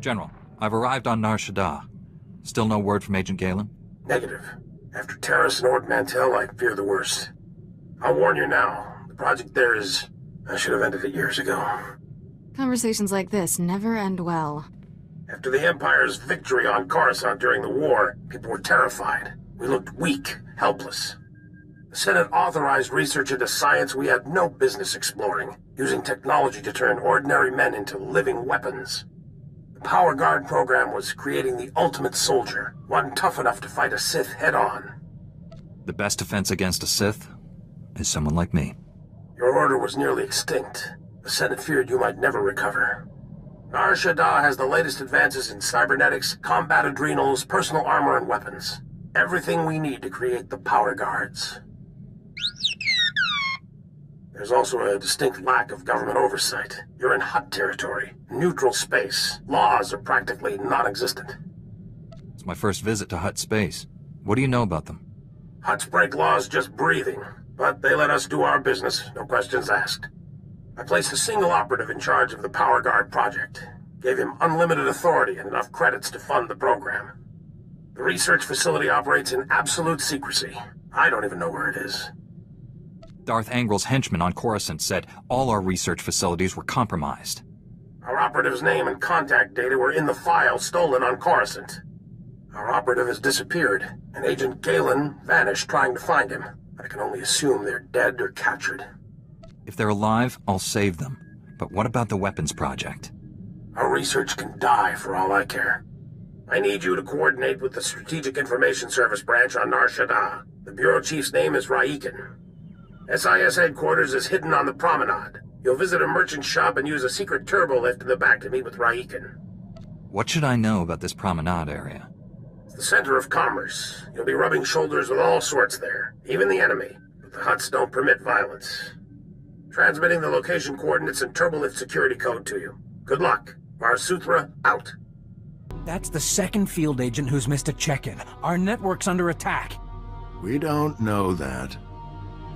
General, I've arrived on Nar Shaddaa. Still no word from Agent Galen? Negative. After Terrace and Ord Mantell, I fear the worst. I'll warn you now. The project there is... I should have ended it years ago. Conversations like this never end well. After the Empire's victory on Coruscant during the war, people were terrified. We looked weak, helpless. The Senate authorized research into science we had no business exploring, using technology to turn ordinary men into living weapons. The Power Guard program was creating the ultimate soldier, one tough enough to fight a Sith head-on. The best defense against a Sith is someone like me. Your order was nearly extinct. The Senate feared you might never recover. Nar Shaddaa has the latest advances in cybernetics, combat adrenals, personal armor, and weapons. Everything we need to create the Power Guards. There's also a distinct lack of government oversight. You're in Hutt territory, neutral space. Laws are practically non-existent. It's my first visit to Hutt space. What do you know about them? Hutts break laws just breathing, but they let us do our business, no questions asked. I placed a single operative in charge of the Power Guard project. Gave him unlimited authority and enough credits to fund the program. The research facility operates in absolute secrecy. I don't even know where it is. Darth Angrel's henchman on Coruscant said all our research facilities were compromised. Our operative's name and contact data were in the file stolen on Coruscant. Our operative has disappeared, and Agent Galen vanished trying to find him. I can only assume they're dead or captured. If they're alive, I'll save them. But what about the weapons project? Our research can die for all I care. I need you to coordinate with the Strategic Information Service branch on Nar Shaddaa. The Bureau Chief's name is Raiken. SIS headquarters is hidden on the promenade. You'll visit a merchant shop and use a secret turbo lift in the back to meet with Raiken. What should I know about this promenade area? It's the center of commerce. You'll be rubbing shoulders with all sorts there, even the enemy. But the Hutts don't permit violence. Transmitting the location coordinates and turbolift security code to you. Good luck. Var Suthra, out. That's the second field agent who's missed a check-in. Our network's under attack. We don't know that.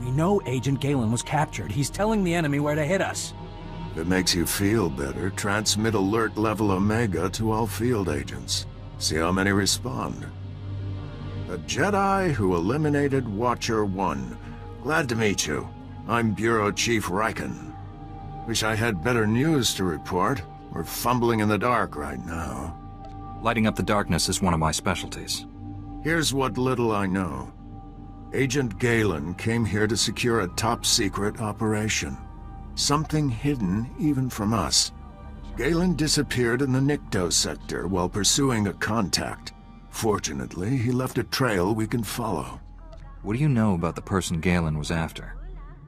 We know Agent Galen was captured. He's telling the enemy where to hit us. If it makes you feel better, transmit alert level Omega to all field agents. See how many respond. The Jedi who eliminated Watcher 1. Glad to meet you. I'm Bureau Chief Raiken. Wish I had better news to report. We're fumbling in the dark right now. Lighting up the darkness is one of my specialties. Here's what little I know. Agent Galen came here to secure a top-secret operation. Something hidden even from us. Galen disappeared in the Nikto sector while pursuing a contact. Fortunately, he left a trail we can follow. What do you know about the person Galen was after?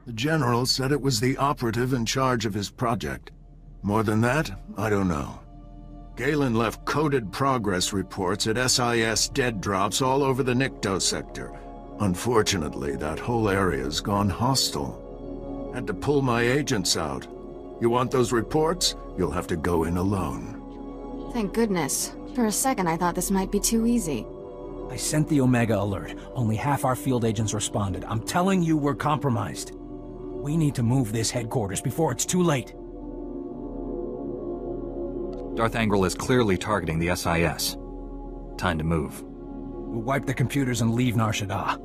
The General said it was the operative in charge of his project. More than that, I don't know. Galen left coded progress reports at SIS dead drops all over the Nikto sector. Unfortunately, that whole area's gone hostile. Had to pull my agents out. You want those reports? You'll have to go in alone. Thank goodness. For a second I thought this might be too easy. I sent the Omega alert. Only half our field agents responded. I'm telling you we're compromised. We need to move this headquarters before it's too late. Darth Angrel is clearly targeting the SIS. Time to move. We'll wipe the computers and leave Nar Shaddaa.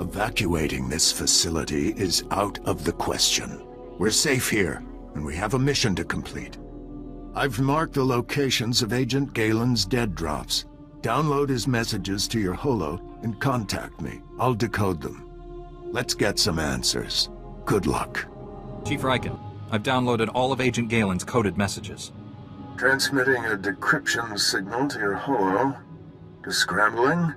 Evacuating this facility is out of the question. We're safe here, and we have a mission to complete. I've marked the locations of Agent Galen's dead drops. Download his messages to your holo and contact me. I'll decode them. Let's get some answers. Good luck. Chief Raiken, I've downloaded all of Agent Galen's coded messages. Transmitting a decryption signal to your holo. Descrambling?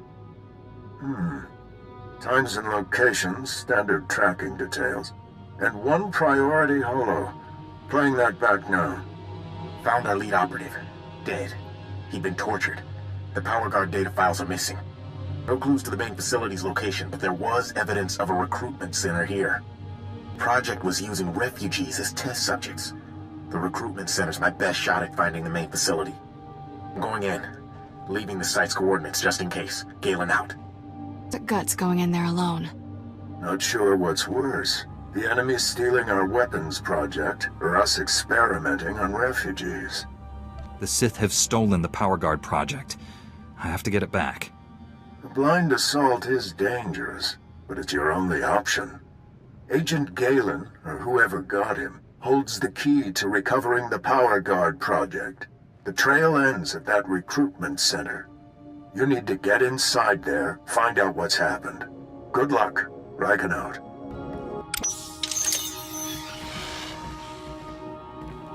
Times and locations, standard tracking details. And one priority holo. Playing that back now. Found our lead operative. Dead. He'd been tortured. The Power Guard data files are missing. No clues to the main facility's location, but there was evidence of a recruitment center here. The project was using refugees as test subjects. The recruitment center's my best shot at finding the main facility. I'm going in, leaving the site's coordinates just in case. Galen out. The guts going in there alone. Not sure what's worse. The enemy stealing our weapons project, or us experimenting on refugees. The Sith have stolen the Power Guard project. I have to get it back. The blind assault is dangerous, but it's your only option. Agent Galen, or whoever got him, holds the key to recovering the Power Guard project. The trail ends at that recruitment center. You need to get inside there, find out what's happened. Good luck. Riken out.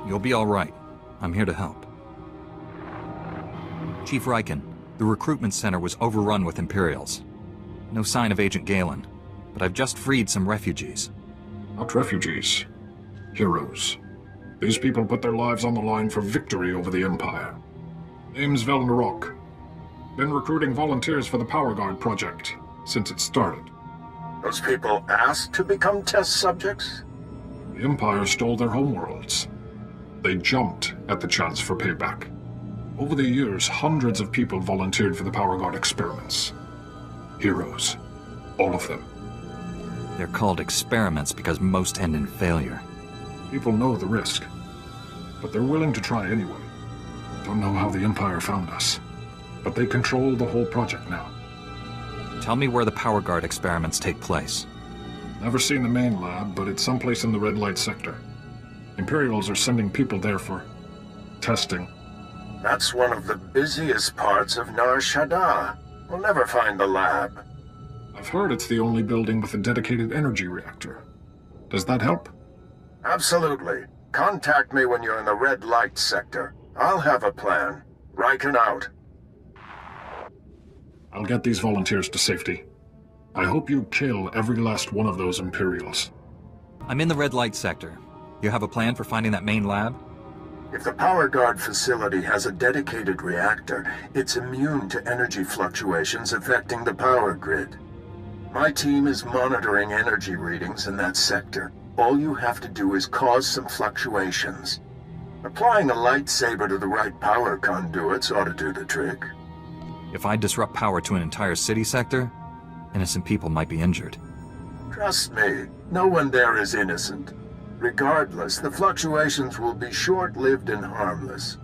You'll be all right. I'm here to help. Chief Riken, the recruitment center was overrun with Imperials. No sign of Agent Galen, but I've just freed some refugees. Not refugees. Heroes. These people put their lives on the line for victory over the Empire. Name's Velnarok. Been recruiting volunteers for the Power Guard project since it started. Those people asked to become test subjects? The Empire stole their homeworlds. They jumped at the chance for payback. Over the years, hundreds of people volunteered for the Power Guard experiments. Heroes. All of them. They're called experiments because most end in failure. People know the risk, but they're willing to try anyway. Don't know how the Empire found us, but they control the whole project now. Tell me where the Power Guard experiments take place. Never seen the main lab, but it's someplace in the red light sector. Imperials are sending people there for testing. That's one of the busiest parts of Nar Shaddaa. We'll never find the lab. I've heard it's the only building with a dedicated energy reactor. Does that help? Absolutely. Contact me when you're in the red light sector. I'll have a plan. Riken out. I'll get these volunteers to safety. I hope you kill every last one of those Imperials. I'm in the red light sector. You have a plan for finding that main lab? If the Power Guard facility has a dedicated reactor, it's immune to energy fluctuations affecting the power grid. My team is monitoring energy readings in that sector. All you have to do is cause some fluctuations. Applying a lightsaber to the right power conduits ought to do the trick. If I disrupt power to an entire city sector, innocent people might be injured. Trust me, no one there is innocent. Regardless, the fluctuations will be short-lived and harmless.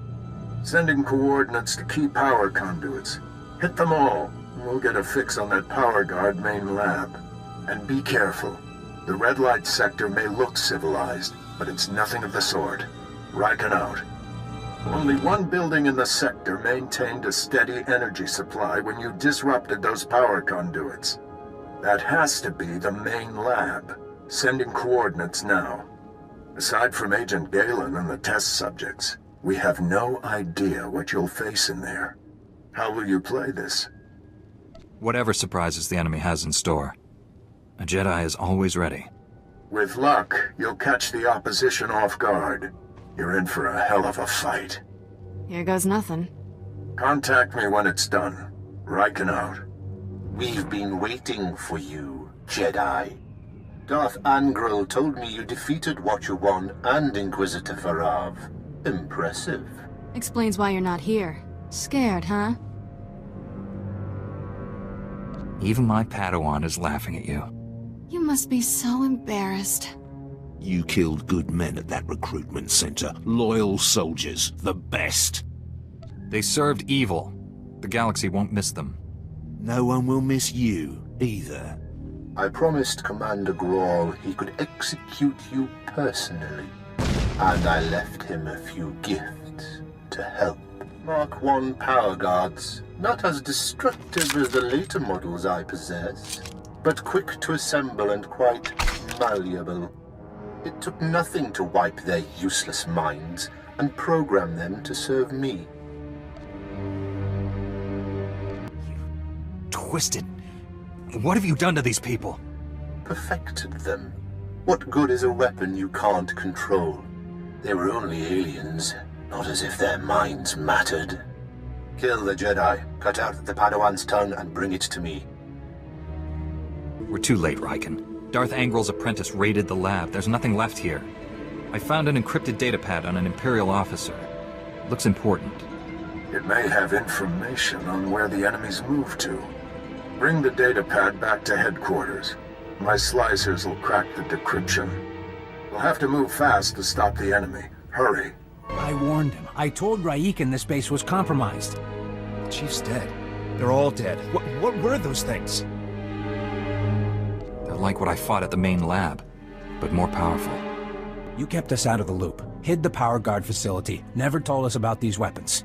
Sending coordinates to key power conduits. Hit them all, and we'll get a fix on that Power Guard main lab. And be careful. The red light sector may look civilized, but it's nothing of the sort. Riken out. Only one building in the sector maintained a steady energy supply when you disrupted those power conduits. That has to be the main lab. Sending coordinates now. Aside from Agent Galen and the test subjects, we have no idea what you'll face in there. How will you play this? Whatever surprises the enemy has in store. A Jedi is always ready. With luck, you'll catch the opposition off guard. You're in for a hell of a fight. Here goes nothing. Contact me when it's done. Riken out. We've been waiting for you, Jedi. Darth Angral told me you defeated Watcher 1 and Inquisitor Farav. Impressive. Explains why you're not here. Scared, huh? Even my Padawan is laughing at you. You must be so embarrassed. You killed good men at that recruitment center. Loyal soldiers. The best. They served evil. The galaxy won't miss them. No one will miss you, either. I promised Commander Grawl he could execute you personally. And I left him a few gifts to help. Mark 1 power guards, not as destructive as the later models I possess, but quick to assemble and quite malleable. It took nothing to wipe their useless minds and program them to serve me. Twisted. What have you done to these people? Perfected them. What good is a weapon you can't control? They were only aliens, not as if their minds mattered. Kill the Jedi, cut out the Padawan's tongue, and bring it to me. We're too late, Riken. Darth Angral's apprentice raided the lab. There's nothing left here. I found an encrypted datapad on an Imperial officer. Looks important. It may have information on where the enemies moved to. Bring the datapad back to headquarters. My slicers will crack the decryption. We'll have to move fast to stop the enemy. Hurry. I warned him. I told Raiken this base was compromised. The Chief's dead. They're all dead. What were those things? They're like what I fought at the main lab, but more powerful. You kept us out of the loop, hid the power guard facility, never told us about these weapons.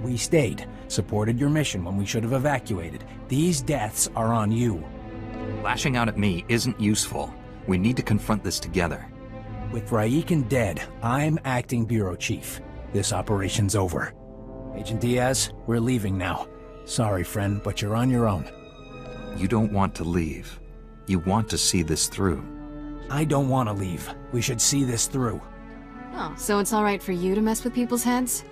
We stayed, supported your mission when we should have evacuated. These deaths are on you. Lashing out at me isn't useful. We need to confront this together. With Raiken dead, I'm acting bureau chief. This operation's over. Agent Diaz, we're leaving now. Sorry, friend, but you're on your own. You don't want to leave. You want to see this through. I don't want to leave. We should see this through. Oh, so it's all right for you to mess with people's heads?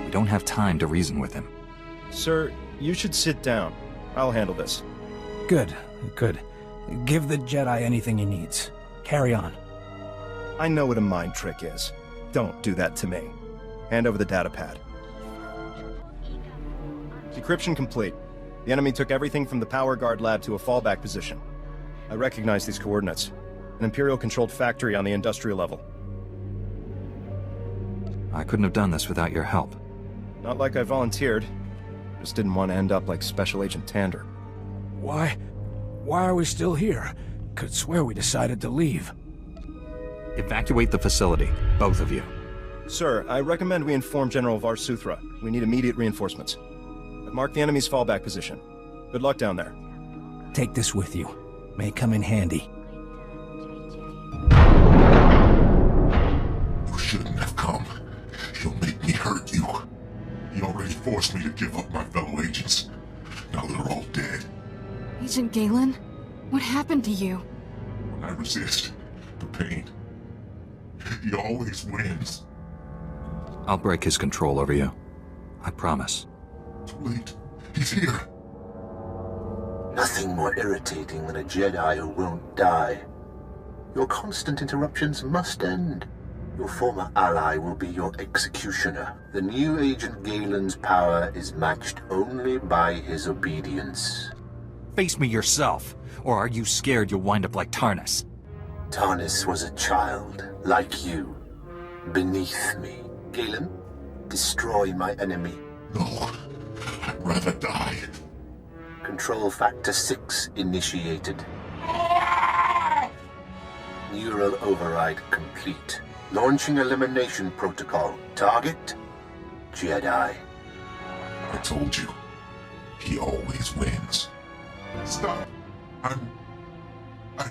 We don't have time to reason with him. Sir, you should sit down. I'll handle this. Good. Give the Jedi anything he needs. Carry on. I know what a mind trick is. Don't do that to me. Hand over the datapad. Decryption complete. The enemy took everything from the power guard lab to a fallback position. I recognize these coordinates. An Imperial-controlled factory on the industrial level. I couldn't have done this without your help. Not like I volunteered. Just didn't want to end up like Special Agent Tander. Why are we still here? Could swear we decided to leave. Evacuate the facility, both of you. Sir, I recommend we inform General Varsuthra. We need immediate reinforcements. I've marked the enemy's fallback position. Good luck down there. Take this with you. May come in handy. You shouldn't have come. You'll make me hurt you. You already forced me to give up my fellow agents. Now they're all dead. Agent Galen? What happened to you? When I resist the pain, he always wins. I'll break his control over you. I promise. Too late. He's here. Nothing more irritating than a Jedi who won't die. Your constant interruptions must end. Your former ally will be your executioner. The new Agent Galen's power is matched only by his obedience. Face me yourself, or are you scared you'll wind up like Tarnus? Tarnus was a child, like you, beneath me. Galen, destroy my enemy. No, I'd rather die. Control Factor 6 initiated. Neural override complete. Launching elimination protocol. Target, Jedi. I told you, he always wins. Stop. I'm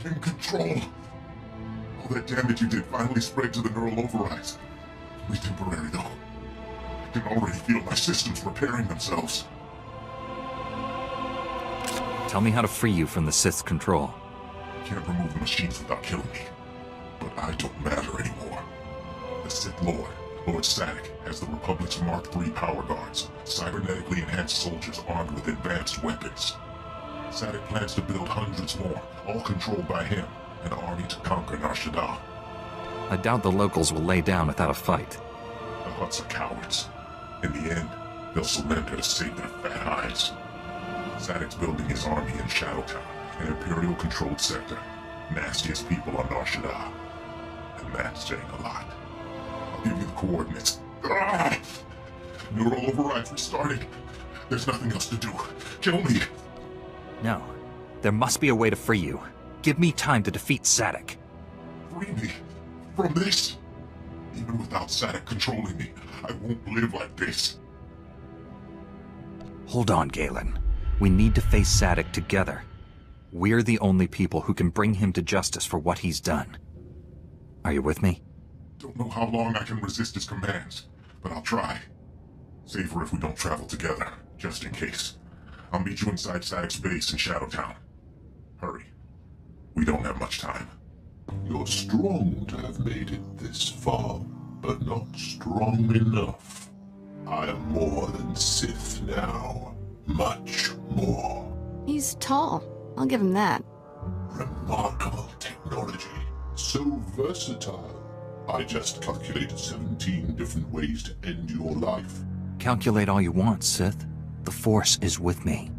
in control. All that damage you did finally spread to the neural overrides. Only temporary, though. I can already feel my systems repairing themselves. Tell me how to free you from the Sith's control. I can't remove the machines without killing me. But I don't matter anymore. The Sith Lord, Lord Sadek, has the Republic's Mark III power guards, cybernetically enhanced soldiers armed with advanced weapons. Sadek plans to build hundreds more, all controlled by him, an army to conquer Nar Shaddaa. I doubt the locals will lay down without a fight. The Hutts are cowards. In the end, they'll surrender to save their fat eyes. Sadek's building his army in Shadowtown, an Imperial-controlled sector. Nastiest people on Nar Shaddaa. And that's saying a lot. I'll give you the coordinates. Neural overrides restarting. There's nothing else to do. Kill me. No. There must be a way to free you. Give me time to defeat Sadek. Free me from this. Even without Sadek controlling me, I won't live like this. Hold on, Galen. We need to face Sadek together. We're the only people who can bring him to justice for what he's done. Are you with me? Don't know how long I can resist his commands, but I'll try. Safer if we don't travel together, just in case. I'll meet you inside Sadek's base in Shadowtown. Hurry. We don't have much time. You're strong to have made it this far, but not strong enough. I am more than Sith now. Much more. He's tall. I'll give him that. Remarkable technology. So versatile. I just calculated 17 different ways to end your life. Calculate all you want, Sith. The Force is with me.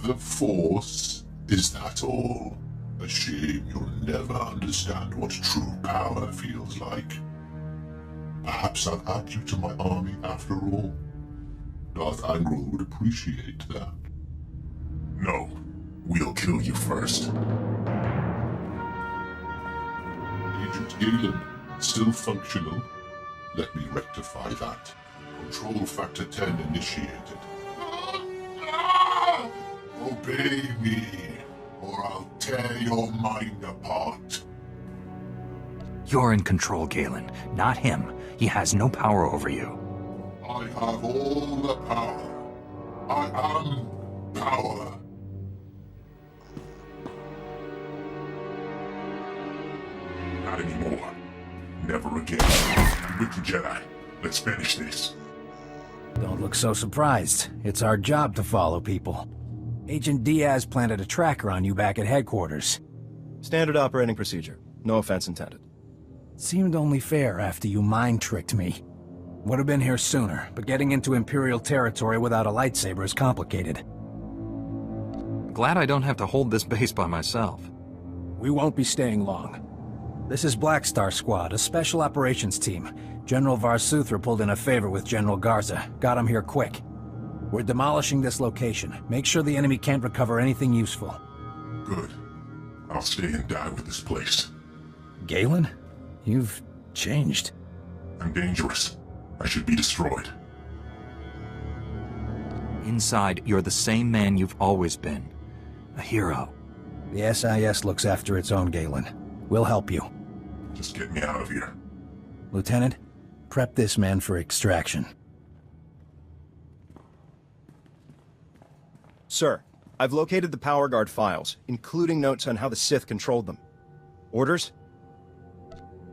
The Force? Is that all? A shame you'll never understand what true power feels like. Perhaps I'll add you to my army after all. Darth Angral would appreciate that. No, we'll kill you first. Agent Galen, still functional. Let me rectify that. Control Factor 10 initiated. Obey me, or I'll tear your mind apart. You're in control, Galen, not him. He has no power over you. I have all the power. I am power. Not anymore. Never again. With the Jedi. Let's finish this. Don't look so surprised. It's our job to follow people. Agent Diaz planted a tracker on you back at headquarters. Standard operating procedure. No offense intended. Seemed only fair after you mind-tricked me. Would have been here sooner, but getting into Imperial territory without a lightsaber is complicated. Glad I don't have to hold this base by myself. We won't be staying long. This is Black Star Squad, a special operations team. General Varsuthra pulled in a favor with General Garza. Got him here quick. We're demolishing this location. Make sure the enemy can't recover anything useful. Good. I'll stay and die with this place. Galen? You've changed. I'm dangerous. I should be destroyed. Inside, you're the same man you've always been. A hero. The SIS looks after its own, Galen. We'll help you. Just get me out of here. Lieutenant, prep this man for extraction. Sir, I've located the Power Guard files, including notes on how the Sith controlled them. Orders?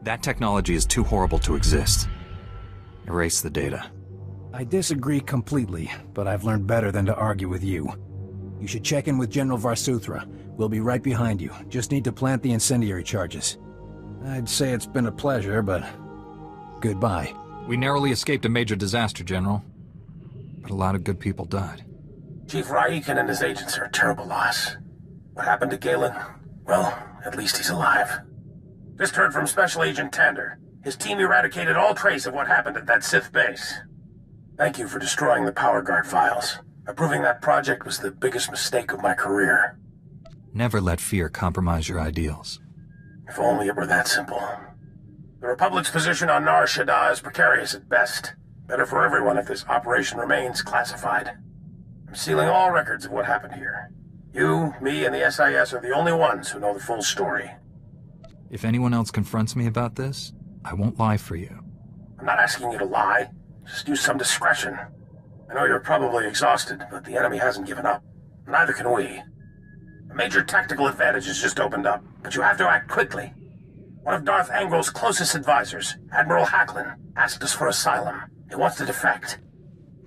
That technology is too horrible to exist. Erase the data. I disagree completely, but I've learned better than to argue with you. You should check in with General Varsuthra. We'll be right behind you. Just need to plant the incendiary charges. I'd say it's been a pleasure, but goodbye. We narrowly escaped a major disaster, General. But a lot of good people died. Chief Raiken and his agents are a terrible loss. What happened to Galen? Well, at least he's alive. Just heard from Special Agent Tander. His team eradicated all trace of what happened at that Sith base. Thank you for destroying the Power Guard files. Approving that project was the biggest mistake of my career. Never let fear compromise your ideals. If only it were that simple. The Republic's position on Nar Shaddaa is precarious at best. Better for everyone if this operation remains classified. I'm sealing all records of what happened here. You, me, and the SIS are the only ones who know the full story. If anyone else confronts me about this, I won't lie for you. I'm not asking you to lie. Just use some discretion. I know you're probably exhausted, but the enemy hasn't given up. Neither can we. A major tactical advantage has just opened up, but you have to act quickly. One of Darth Angral's closest advisors, Admiral Hacklin, asked us for asylum. He wants to defect.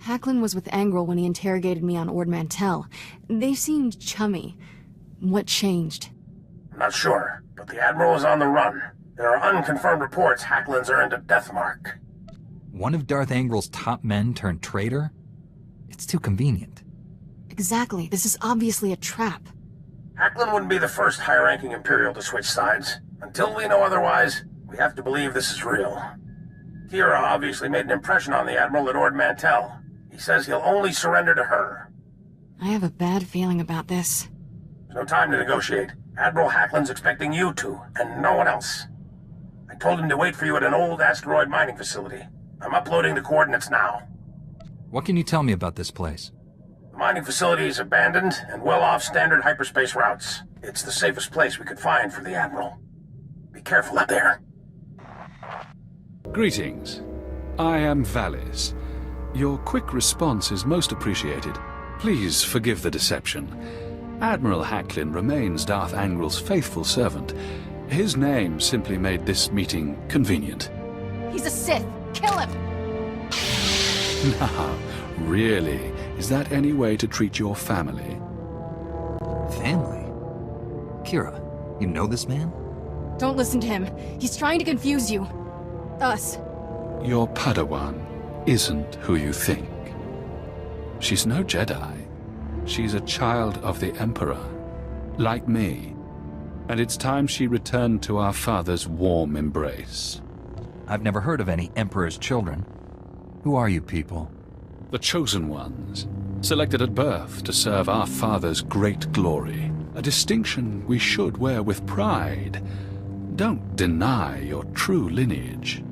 Hacklin was with Angral when he interrogated me on Ord Mantell. They seemed chummy. What changed? I'm not sure, but the Admiral is on the run. There are unconfirmed reports Hacklin's earned a death mark. One of Darth Angral's top men turned traitor? It's too convenient. Exactly. This is obviously a trap. Hacklin wouldn't be the first high-ranking Imperial to switch sides. Until we know otherwise, we have to believe this is real. Kira obviously made an impression on the Admiral at Ord Mantell. He says he'll only surrender to her. I have a bad feeling about this. There's no time to negotiate. Admiral Hacklin's expecting you to, and no one else. I told him to wait for you at an old asteroid mining facility. I'm uploading the coordinates now. What can you tell me about this place? The mining facility is abandoned and well off standard hyperspace routes. It's the safest place we could find for the Admiral. Be careful out there. Greetings. I am Valis. Your quick response is most appreciated. Please forgive the deception. Admiral Hacklin remains Darth Angral's faithful servant. His name simply made this meeting convenient. He's a Sith! Kill him! Now, really, is that any way to treat your family? Family? Kira, you know this man? Don't listen to him. He's trying to confuse you. Us. Your Padawan isn't who you think. She's no Jedi. She's a child of the Emperor, like me. And it's time she returned to our father's warm embrace. I've never heard of any Emperor's children. Who are you people? The chosen ones, selected at birth to serve our father's great glory. A distinction we should wear with pride. Don't deny your true lineage.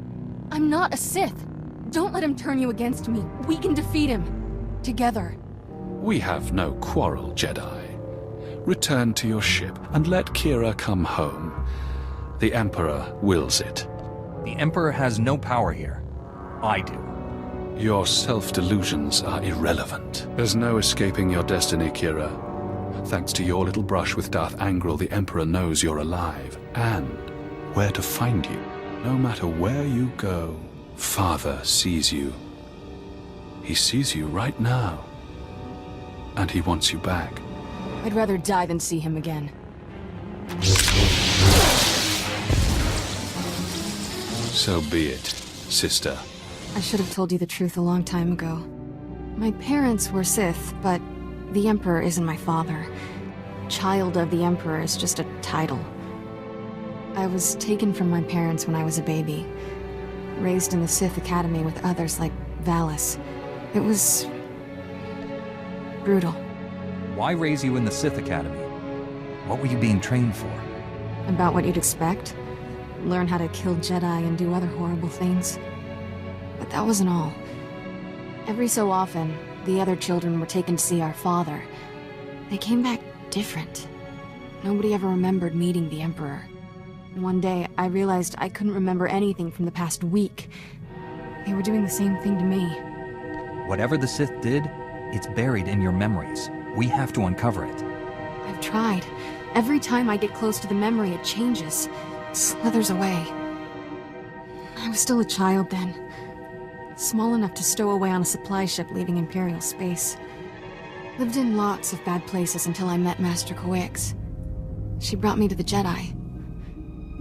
I'm not a Sith. Don't let him turn you against me. We can defeat him. Together. We have no quarrel, Jedi. Return to your ship and let Kira come home. The Emperor wills it. The Emperor has no power here. I do. Your self-delusions are irrelevant. There's no escaping your destiny, Kira. Thanks to your little brush with Darth Angral, the Emperor knows you're alive, and where to find you. No matter where you go, Father sees you. He sees you right now. And he wants you back. I'd rather die than see him again. So be it, sister. I should have told you the truth a long time ago. My parents were Sith, but the Emperor isn't my father. Child of the Emperor is just a title. I was taken from my parents when I was a baby. Raised in the Sith Academy with others like Valis. It was brutal. Why raise you in the Sith Academy? What were you being trained for? About what you'd expect. Learn how to kill Jedi and do other horrible things. But that wasn't all. Every so often, the other children were taken to see our father. They came back different. Nobody ever remembered meeting the Emperor. One day, I realized I couldn't remember anything from the past week. They were doing the same thing to me. Whatever the Sith did, it's buried in your memories. We have to uncover it. I've tried. Every time I get close to the memory, it changes. Slithers away. I was still a child then. Small enough to stow away on a supply ship leaving Imperial space. Lived in lots of bad places until I met Master Coix. She brought me to the Jedi.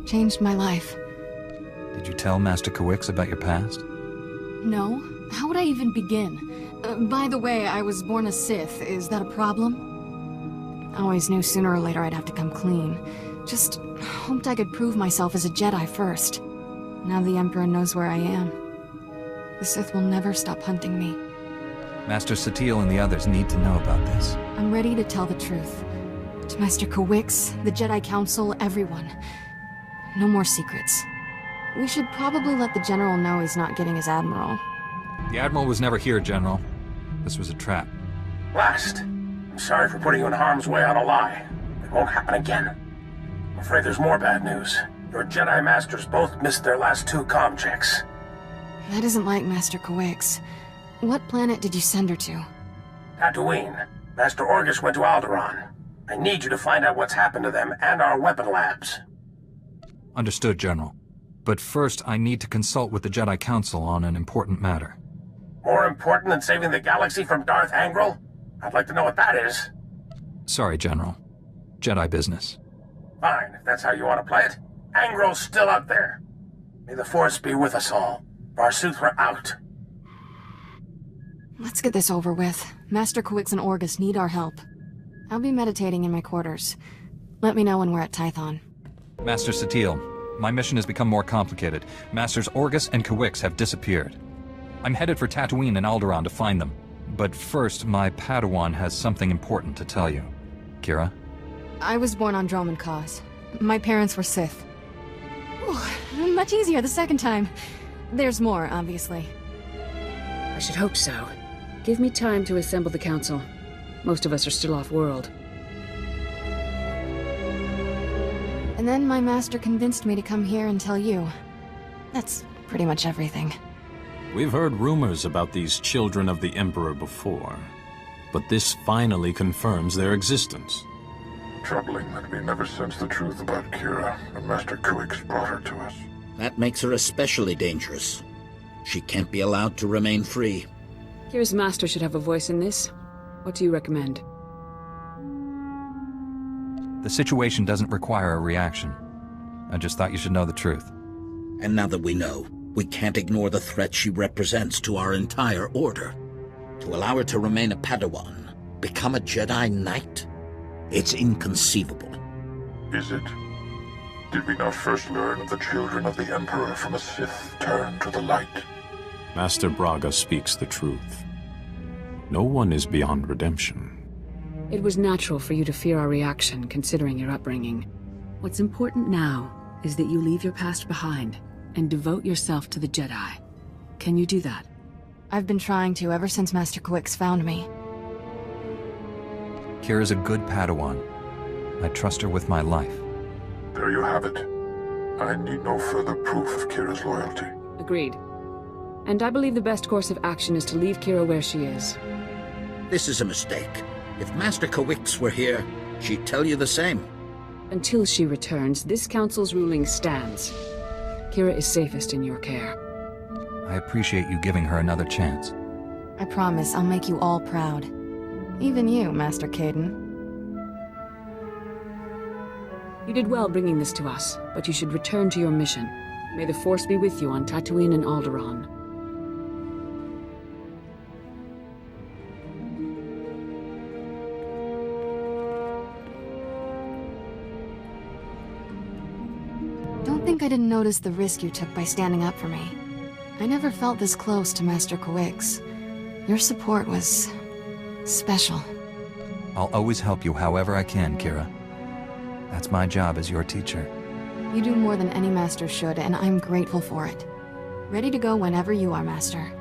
Changed my life. Did you tell Master Coix about your past? No. How would I even begin? By the way, I was born a Sith. Is that a problem? I always knew sooner or later I'd have to come clean. Just hoped I could prove myself as a Jedi first. Now the Emperor knows where I am. The Sith will never stop hunting me. Master Satele and the others need to know about this. I'm ready to tell the truth. To Master Coix, the Jedi Council, everyone. No more secrets. We should probably let the General know he's not getting his Admiral. The Admiral was never here, General. This was a trap. Last. I'm sorry for putting you in harm's way on a lie. It won't happen again. I'm afraid there's more bad news. Your Jedi Masters both missed their last 2 comm checks. That isn't like Master Coix. What planet did you send her to? Tatooine. Master Orgus went to Alderaan. I need you to find out what's happened to them and our weapon labs. Understood, General. But first, I need to consult with the Jedi Council on an important matter. More important than saving the galaxy from Darth Angral? I'd like to know what that is. Sorry, General. Jedi business. Fine, if that's how you want to play it. Angral's still out there. May the Force be with us all. VarSuthra out. Let's get this over with. Master Coix and Orgus need our help. I'll be meditating in my quarters. Let me know when we're at Tython. Master Satele, my mission has become more complicated. Masters Orgus and Coix have disappeared. I'm headed for Tatooine and Alderaan to find them. But first, my Padawan has something important to tell you. Kira? I was born on Droman Cause. My parents were Sith. Ooh, much easier the second time. There's more, obviously. I should hope so. Give me time to assemble the council. Most of us are still off-world. And then my master convinced me to come here and tell you. That's pretty much everything. We've heard rumors about these children of the Emperor before, but this finally confirms their existence. Troubling that we never sensed the truth about Kira, and Master Coix brought her to us. That makes her especially dangerous. She can't be allowed to remain free. Kira's master should have a voice in this. What do you recommend? The situation doesn't require a reaction. I just thought you should know the truth. And now that we know, we can't ignore the threat she represents to our entire order. To allow her to remain a Padawan, become a Jedi Knight? It's inconceivable. Is it? Did we not first learn of the children of the Emperor from a Sith turned to the light? Master Braga speaks the truth. No one is beyond redemption. It was natural for you to fear our reaction, considering your upbringing. What's important now is that you leave your past behind and devote yourself to the Jedi. Can you do that? I've been trying to ever since Master Kawix found me. Kira's a good Padawan. I trust her with my life. There you have it. I need no further proof of Kira's loyalty. Agreed. And I believe the best course of action is to leave Kira where she is. This is a mistake. If Master Kawix were here, she'd tell you the same. Until she returns, this council's ruling stands. Kira is safest in your care. I appreciate you giving her another chance. I promise I'll make you all proud. Even you, Master Caden. You did well bringing this to us, but you should return to your mission. May the Force be with you on Tatooine and Alderaan. Don't think I didn't notice the risk you took by standing up for me. I never felt this close to Master Kawix. Your support was special. I'll always help you however I can, Kira. That's my job as your teacher. You do more than any master should, and I'm grateful for it. Ready to go whenever you are, Master.